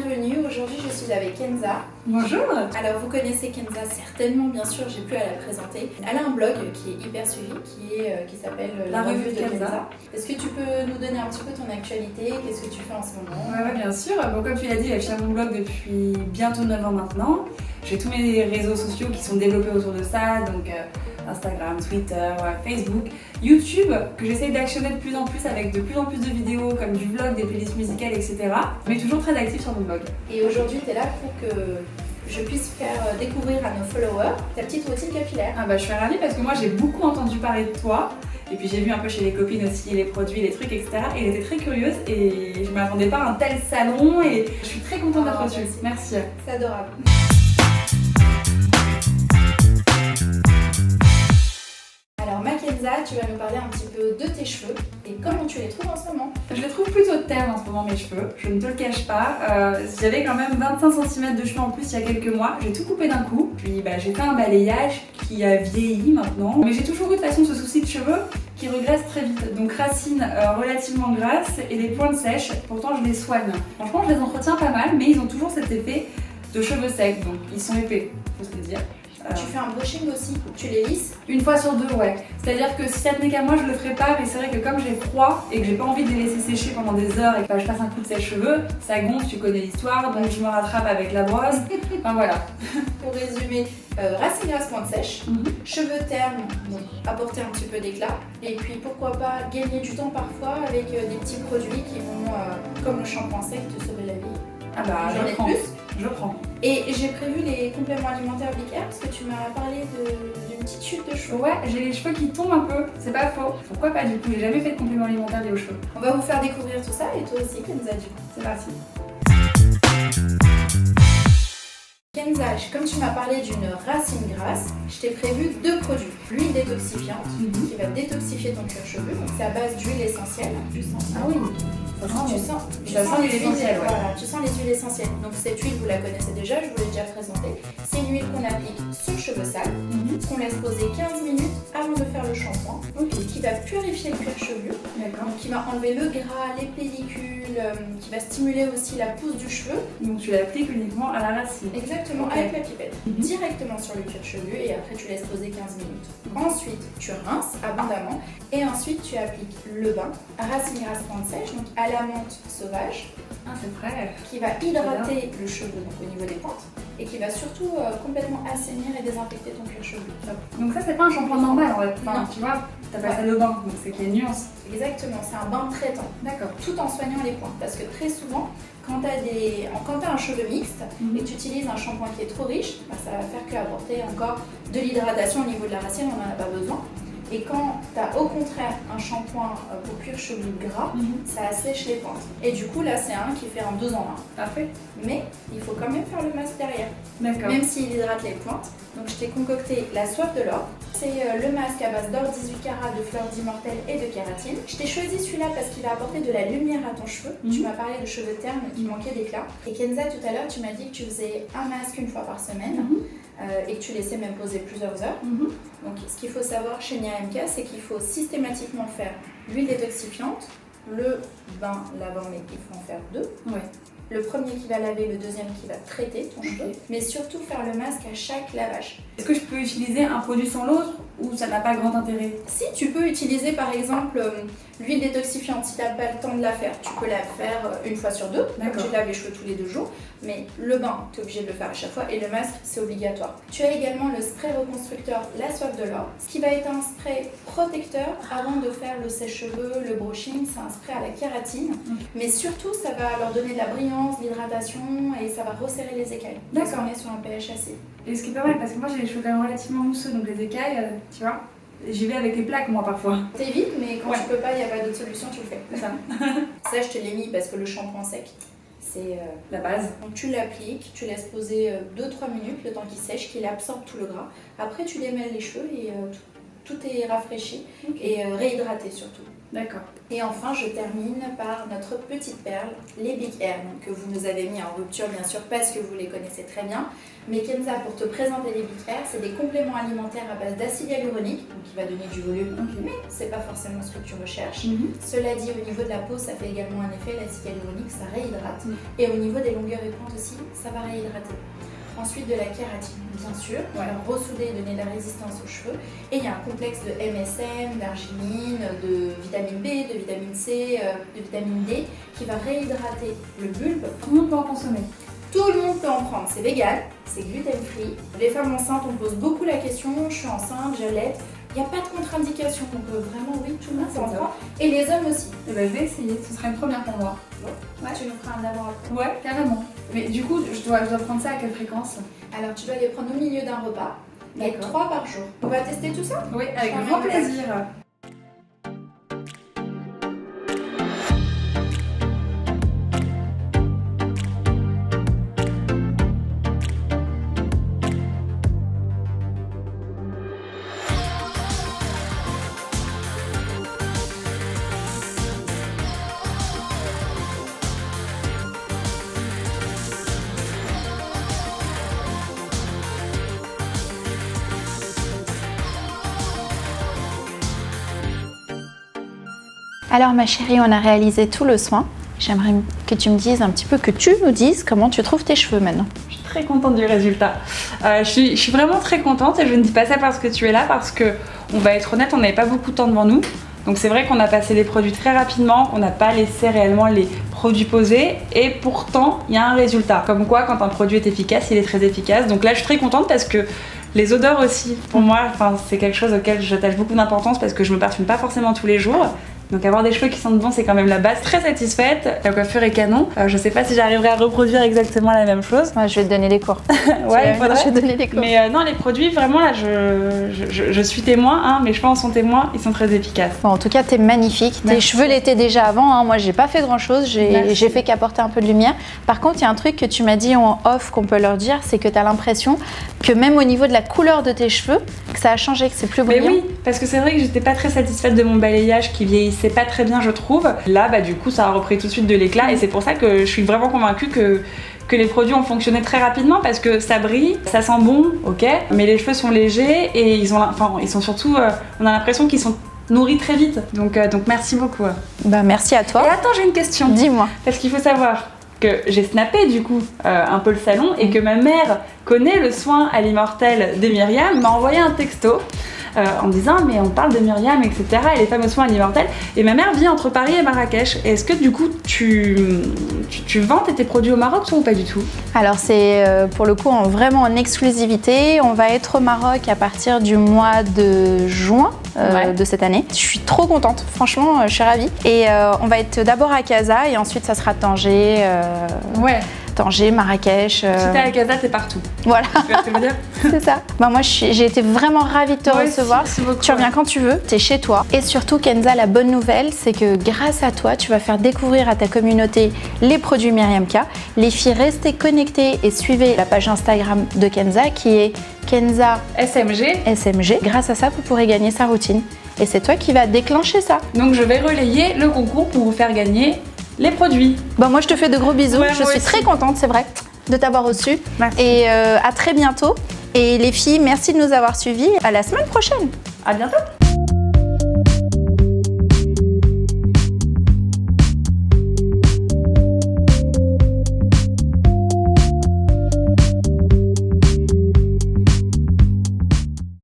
bienvenue. Aujourd'hui, je suis avec Kenza. Bonjour. Alors, vous connaissez Kenza certainement, bien sûr, j'ai plus à la présenter. Elle a un blog qui est hyper suivi, qui s'appelle La Revue de Kenza. Est-ce que tu peux nous donner un petit peu ton actualité? Qu'est-ce que tu fais en ce moment? Ouais, bien sûr. Bon, comme tu l'as dit, je tiens mon blog depuis bientôt 9 ans maintenant. J'ai tous mes réseaux sociaux qui sont développés autour de ça, donc Instagram, Twitter, Facebook, YouTube, que j'essaye d'actionner de plus en plus avec de plus en plus de vidéos comme du vlog, des playlists musicales, etc. Mais toujours très active sur mon blog. Et aujourd'hui, tu es là pour que je puisse faire découvrir à nos followers ta petite routine capillaire. Ah bah, je suis ravie parce que moi j'ai beaucoup entendu parler de toi. Et puis j'ai vu un peu chez les copines aussi les produits, les trucs, etc. Et j'étais très curieuse et je m'attendais pas à un tel salon et je suis très contente d'être reçue. Merci. C'est adorable. Alors Kenza, tu vas nous parler un petit peu de tes cheveux et comment tu les trouves en ce moment. Je les trouve plutôt ternes en ce moment, mes cheveux, je ne te le cache pas. J'avais quand même 25 cm de cheveux en plus il y a quelques mois, j'ai tout coupé d'un coup. Puis j'ai fait un balayage qui a vieilli maintenant. Mais j'ai toujours eu de toute façon ce souci de cheveux qui regressent très vite. Donc racines relativement grasses et des pointes sèches, pourtant je les soigne. Franchement je les entretiens pas mal, mais ils ont toujours cet effet de cheveux secs, donc ils sont épais, faut se le dire. Tu fais un brushing aussi, tu les lisses? Une fois sur deux, ouais. C'est-à-dire que si ça tenait qu'à moi, je le ferais pas, mais c'est vrai que comme j'ai froid et que j'ai pas envie de les laisser sécher pendant des heures et que je passe un coup de sèche-cheveux, ça gonfle, tu connais l'histoire, donc je me rattrape avec la brosse. Enfin voilà. Pour résumer, racines grasses, pointe sèche, cheveux ternes, donc apporter un petit peu d'éclat, et puis pourquoi pas gagner du temps parfois avec des petits produits qui vont, comme le shampoing sec, te sauver la vie. Ah bah, j'en ai plus. Je prends. Et j'ai prévu les compléments alimentaires Big Hair parce que tu m'as parlé d'une petite chute de cheveux. Ouais, j'ai les cheveux qui tombent un peu, c'est pas faux. Pourquoi pas du coup, j'ai jamais fait de compléments alimentaires liés aux cheveux. On va vous faire découvrir tout ça et toi aussi Kenza du coup. C'est parti. Kenza, comme tu m'as parlé d'une racine grasse, je t'ai prévu deux produits. L'huile détoxifiante qui va détoxifier ton cuir chevelu, donc c'est à base d'huile essentielle. Ah oui. Tu sens les huiles essentielles, voilà, tu sens les huiles essentielles. Donc cette huile, vous la connaissez déjà, je vous l'ai déjà présentée. C'est une huile qu'on applique sur le cheveu sale, qu'on laisse poser 15 minutes avant de faire le shampoing, qui va purifier le cuir chevelu, donc qui va enlever le gras, les pellicules, qui va stimuler aussi la pousse du cheveu. Donc tu l'appliques uniquement à la racine. Exactement, avec la pipette, directement sur le cuir chevelu et après tu laisses poser 15 minutes. Ensuite, tu rinces abondamment et ensuite tu appliques le bain, racine grasse pointe sèche, donc à la menthe sauvage. Ah, c'est vrai. Qui va hydrater le cheveu donc au niveau des pointes et qui va surtout complètement assainir et désinfecter ton cuir chevelu. Donc ça c'est pas un shampoing normal en fait. Enfin, non. Tu vois, t'appelles ça le bain, donc c'est qu'il y a une nuance. Exactement, c'est un bain traitant. D'accord. Tout en soignant les pointes parce que très souvent quand t'as un cheveu mixte et que tu utilises un shampoing qui est trop riche, ça va faire qu'apporter encore de l'hydratation au niveau de la racine, on n'en a pas besoin. Et quand tu as au contraire un shampoing pour cuir chevelu gras, ça assèche les pointes. Et du coup là c'est un qui fait un 2 en 1. Parfait. Mais il faut quand même faire le masque derrière. D'accord. Même s'il hydrate les pointes. Donc je t'ai concocté la soif de l'or. C'est le masque à base d'or 18 carats, de fleurs d'immortelle et de kératine. Je t'ai choisi celui-là parce qu'il va apporter de la lumière à ton cheveu. Tu m'as parlé de cheveux ternes qui manquaient d'éclat. Et Kenza tout à l'heure tu m'as dit que tu faisais un masque une fois par semaine. Et que tu laissais même poser plusieurs heures. Donc ce qu'il faut savoir chez Nia MK, c'est qu'il faut systématiquement faire l'huile détoxifiante, le bain lavant, mais il faut en faire deux. Le premier qui va laver, le deuxième qui va traiter ton cheveu, mais surtout faire le masque à chaque lavage. Est-ce que je peux utiliser un produit sans l'autre ou ça n'a pas grand intérêt? Si, tu peux utiliser par exemple l'huile détoxifiante, si tu n'as pas le temps de la faire, tu peux la faire une fois sur deux, donc tu laves les cheveux tous les 2 jours, mais le bain, tu es obligé de le faire à chaque fois et le masque, c'est obligatoire. Tu as également le spray reconstructeur La Soif de l'Or, ce qui va être un spray protecteur avant de faire le sèche-cheveux, le brushing, c'est un spray à la kératine, mais surtout ça va leur donner de la brillance, de l'hydratation et ça va resserrer les écailles. Parce qu'on est sur un pH acide. Et ce qui est pas mal parce que moi j'ai les cheveux quand même relativement mousseux, donc les écailles, tu vois, j'y vais avec les plaques moi parfois. T'évites, mais quand tu peux pas, il n'y a pas d'autre solution, tu le fais. C'est ça. Ça je te l'ai mis parce que le shampoing sec, c'est la base. Donc tu l'appliques, tu laisses poser 2-3 minutes, le temps qu'il sèche, qu'il absorbe tout le gras. Après tu démêles les cheveux et tout est rafraîchi et réhydraté surtout. D'accord. Et enfin, je termine par notre petite perle, les Big Air, donc, que vous nous avez mis en rupture bien sûr parce que vous les connaissez très bien. Mais Kenza, pour te présenter les Big Air, c'est des compléments alimentaires à base d'acide hyaluronique, donc qui va donner du volume, mais c'est pas forcément ce que tu recherches. Cela dit, au niveau de la peau, ça fait également un effet, l'acide hyaluronique, ça réhydrate. Et au niveau des longueurs et pointes aussi, ça va réhydrater. Ensuite, de la kératine, bien sûr, qui va ressouder et donner de la résistance aux cheveux. Et il y a un complexe de MSM, d'arginine, de vitamine B, de vitamine C, de vitamine D, qui va réhydrater le bulbe. Tout le monde peut en consommer. Tout le monde peut en prendre, c'est vegan, c'est gluten-free. Les femmes enceintes, on pose beaucoup la question, je suis enceinte, j'allaite. Il n'y a pas de contre-indication, donc vraiment oui, tout le monde peut en prendre. Et les hommes aussi. Eh ben, je vais essayer, ce sera une première pour moi. Ouais. Tu nous feras un avant-après. Ouais, carrément. Mais du coup, je dois prendre ça à quelle fréquence? Alors tu dois les prendre au milieu d'un repas, et 3 par jour. On va tester tout ça? Oui, avec grand plaisir. Alors ma chérie, on a réalisé tout le soin. J'aimerais que tu me dises un petit peu, que tu nous dises comment tu trouves tes cheveux maintenant. Je suis très contente du résultat. Je suis vraiment très contente et je ne dis pas ça parce que tu es là, parce que, on va être honnête, on n'avait pas beaucoup de temps devant nous. Donc c'est vrai qu'on a passé les produits très rapidement, qu'on n'a pas laissé réellement les produits poser et pourtant il y a un résultat. Comme quoi quand un produit est efficace, il est très efficace. Donc là je suis très contente parce que les odeurs aussi, pour moi, c'est quelque chose auquel j'attache beaucoup d'importance parce que je me parfume pas forcément tous les jours. Donc avoir des cheveux qui sentent bon, c'est quand même la base. Très satisfaite, la coiffure est canon. Je sais pas si j'arriverai à reproduire exactement la même chose. Ouais, je vais te donner des cours. Ouais, il faudrait. Je vais te donner des cours. Mais non, les produits, vraiment là, je suis témoin, hein, mes cheveux en sont témoins, ils sont très efficaces. Bon, en tout cas, t'es magnifique. Merci. Tes cheveux l'étaient déjà avant, hein. Moi j'ai pas fait grand chose, j'ai fait qu'apporter un peu de lumière. Par contre, il y a un truc que tu m'as dit en off qu'on peut leur dire, c'est que t'as l'impression que même au niveau de la couleur de tes cheveux, que ça a changé, que c'est plus brillant. Mais oui, parce que c'est vrai que j'étais pas très satisfaite de mon balayage qui vieillissait pas très bien, je trouve. Là, bah du coup, ça a repris tout de suite de l'éclat et c'est pour ça que je suis vraiment convaincue que les produits ont fonctionné très rapidement parce que ça brille, ça sent bon, ok, mais les cheveux sont légers et ils sont surtout, on a l'impression qu'ils sont nourris très vite. Donc merci beaucoup. Bah merci à toi. Et attends, j'ai une question. Dis-moi. Parce qu'il faut savoir que j'ai snappé du coup un peu le salon et que ma mère connaît le soin à l'immortel de Myriam, m'a envoyé un texto en me disant mais on parle de Myriam, etc. et les fameux soins à l'immortel. Et ma mère vit entre Paris et Marrakech. Est-ce que du coup tu vends tes produits au Maroc toi, ou pas du tout? Alors c'est pour le coup vraiment en exclusivité. On va être au Maroc à partir du mois de juin de cette année. Je suis trop contente, franchement je suis ravie. Et on va être d'abord à Casa et ensuite ça sera Tanger. Ouais. Tanger, Marrakech. Si t'es à Casa, t'es partout. Voilà. Tu vois ce que je veux dire? C'est ça. Bah moi j'ai été vraiment ravie de te recevoir. Merci beaucoup. Tu reviens quand tu veux, t'es chez toi. Et surtout Kenza, la bonne nouvelle, c'est que grâce à toi, tu vas faire découvrir à ta communauté les produits Myriam K. Les filles, restez connectées et suivez la page Instagram de Kenza qui est Kenza SMG. Grâce à ça, vous pourrez gagner sa routine. Et c'est toi qui vas déclencher ça. Donc je vais relayer le concours pour vous faire gagner les produits. Bon, moi je te fais de gros bisous. Ouais, je suis très contente, c'est vrai, de t'avoir reçu. Merci. Et à très bientôt. Et les filles, merci de nous avoir suivis. À la semaine prochaine. À bientôt.